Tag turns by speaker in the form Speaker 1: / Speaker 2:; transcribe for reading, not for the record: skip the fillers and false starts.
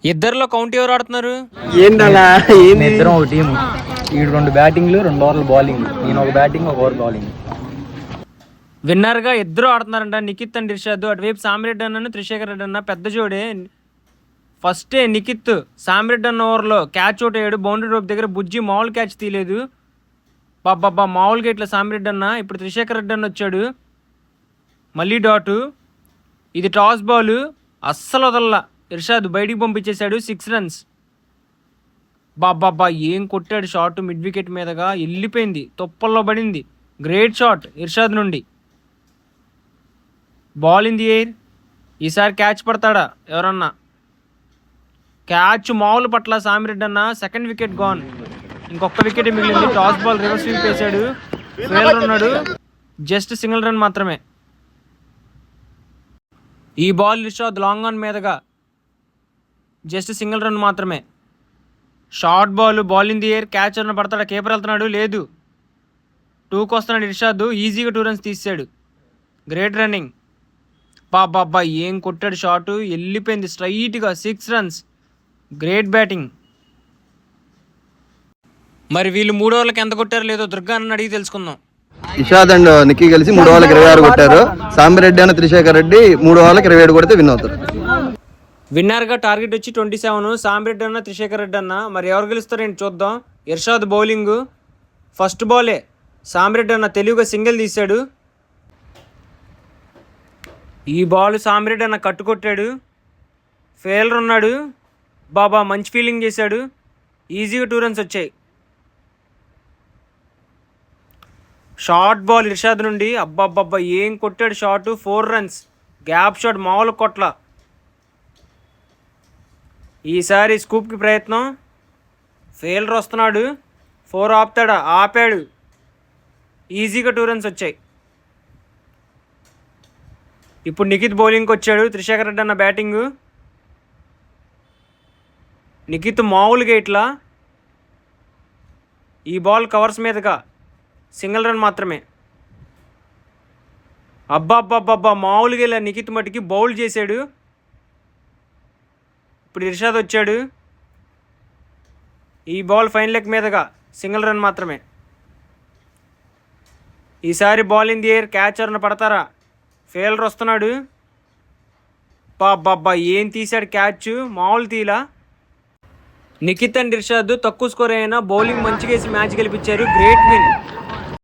Speaker 1: ఇద్దరిలో కౌంట్ ఎవరు ఆడుతున్నారు?
Speaker 2: ఏంటలా
Speaker 3: ఇద్దరం ఒక టీం. ఈడు 2 బ్యాటింగ్లు 2 ఓవర్లు బౌలింగ్, నేను ఒక బ్యాటింగ్ 1 ఓవర్ బౌలింగ్.
Speaker 1: విన్నర్గా ఇద్దరు ఆడుతున్నారంట, నిఖిత్ అండ్ ఇర్షాద్. అటువైపు సామిరెడ్డి అన్న త్రిశేఖర్ రెడ్డి అన్న పెద్ద జోడే. ఫస్టే నిఖిత్ సామిరెడ్డి అన్న ఓవర్లో క్యాచ్ అవుట్ అయ్యాడు. బౌండరీ రోప్ దగ్గర బుజ్జి మామూలు క్యాచ్ తీయలేదు. బాబా మామూలుగా ఇట్లా సామిరెడ్డి అన్న. ఇప్పుడు త్రిశేఖర్ రెడ్డి అన్న వచ్చాడు, మళ్ళీ డాటు. ఇది టాస్ బాల్, అస్సలు వదల్లా. ఇర్షాద్ బయటికి పంపించేశాడు, 6 రన్స్. బాబా ఏం కొట్టాడు షాట్, మిడ్ వికెట్ మీదగా వెళ్ళిపోయింది, తొప్పల్లో పడింది. గ్రేట్ షాట్ ఇర్షాద్ నుండి. Ball in the air. ఈసారి క్యాచ్ పడతాడా ఎవరన్నా? క్యాచ్ మామూలు పట్ల సామిరెడ్డి అన్న. సెకండ్ వికెట్ గాన్, ఇంకొక వికెట్ మిగిలింది. టాస్ బాల్ రివర్స్ స్వీప్ వేశాడు, ఫెయిలర్ ఉన్నాడు. జస్ట్ సింగిల్ రన్ మాత్రమే. ఈ బాల్ ఇర్షాద్ లాంగ్ ఆన్ మీదగా, జస్ట్ సింగిల్ రన్ మాత్రమే. Short ball in the air. Catch అన్న పడతాడా? కీపర్ వెళ్తున్నాడు, లేదు. 2కి వస్తున్నాడు ఇర్షాద్, ఈజీగా 2 రన్స్ తీసాడు. Great running. బాబా ఏం కొట్టాడు షాటు, వెళ్ళిపోయింది స్ట్రైట్గా, 6 రన్స్. Great batting. మరి వీళ్ళు 3 ఓవర్లకు ఎంత కొట్టారో లేదో దుర్గా అన్న అడిగి తెలుసుకుందాం.
Speaker 2: ఇషాద్ అండ్ నిక్కీ కలిసి 3 ఓవర్లకు 26 కొట్టారు. సామిరెడ్డి అన్న త్రిశేఖర్ రెడ్డి 3 ఓవర్లకు 27 కొడితే విన్ అవుతారు.
Speaker 1: విన్నర్గా టార్గెట్ వచ్చి 27. సామిరెడ్డి అన్న త్రిశేఖర్ రెడ్డి అన్న. మరి ఎవరు గెలుస్తారేంటి చూద్దాం. ఇర్షాద్ బౌలింగ్. ఫస్ట్ బాలే సామిరెడ్డి అన్న తెలివిగా సింగిల్ తీశాడు. ఈ బాల్ సామిరెడ్డి అన్న కట్టుకొట్టాడు, ఫెయిలర్ ఉన్నాడు. బాబా మంచి ఫీలింగ్ చేశాడు, ఈజీగా 2 రన్స్ వచ్చాయి. షార్ట్ బాల్ ఇర్షాద్ నుండి. అబ్బాబ్బా ఏం కొట్టాడు షాట్, 4 రన్స్. గ్యాప్ షాట్ మామూలు కొట్ల. ఈసారి స్కూప్కి ప్రయత్నం, ఫెయిలర్ వస్తున్నాడు. 4 ఆపుతాడా? ఆపాడు, ఈజీగా 2 రన్స్ వచ్చాయి. ఇప్పుడు నిఖిత్ బౌలింగ్కి వచ్చాడు, త్రిశేఖర్ రెడ్డి అన్న బ్యాటింగు. నిఖిత్ మామూలుగా ఇట్లా. ఈ బాల్ కవర్స్ మీదుగా, సింగిల్ రన్ మాత్రమే. అబ్బాబ్బాబ్బా మామూలుగా ఇలా నిఖిత్ మటుకి బౌల్ చేశాడు. ఇప్పుడు ఇర్షాద్ వచ్చాడు, ఈ బాల్ ఫైన్ లెగ్ మీదుగా, సింగిల్ రన్ మాత్రమే. ఈసారి బాల్ ఇన్ ది ఎయిర్. క్యాచర్ను పడతారా? ఫెయిలర్ వస్తున్నాడు. బాబా ఏం తీశాడు క్యాచ్, మామూలు తీలా. నిఖిత్ అండ్ ఇర్షాద్ తక్కువ స్కోర్ అయినా బౌలింగ్ మంచిగా వేసి మ్యాచ్ గెలిపించారు. Great win.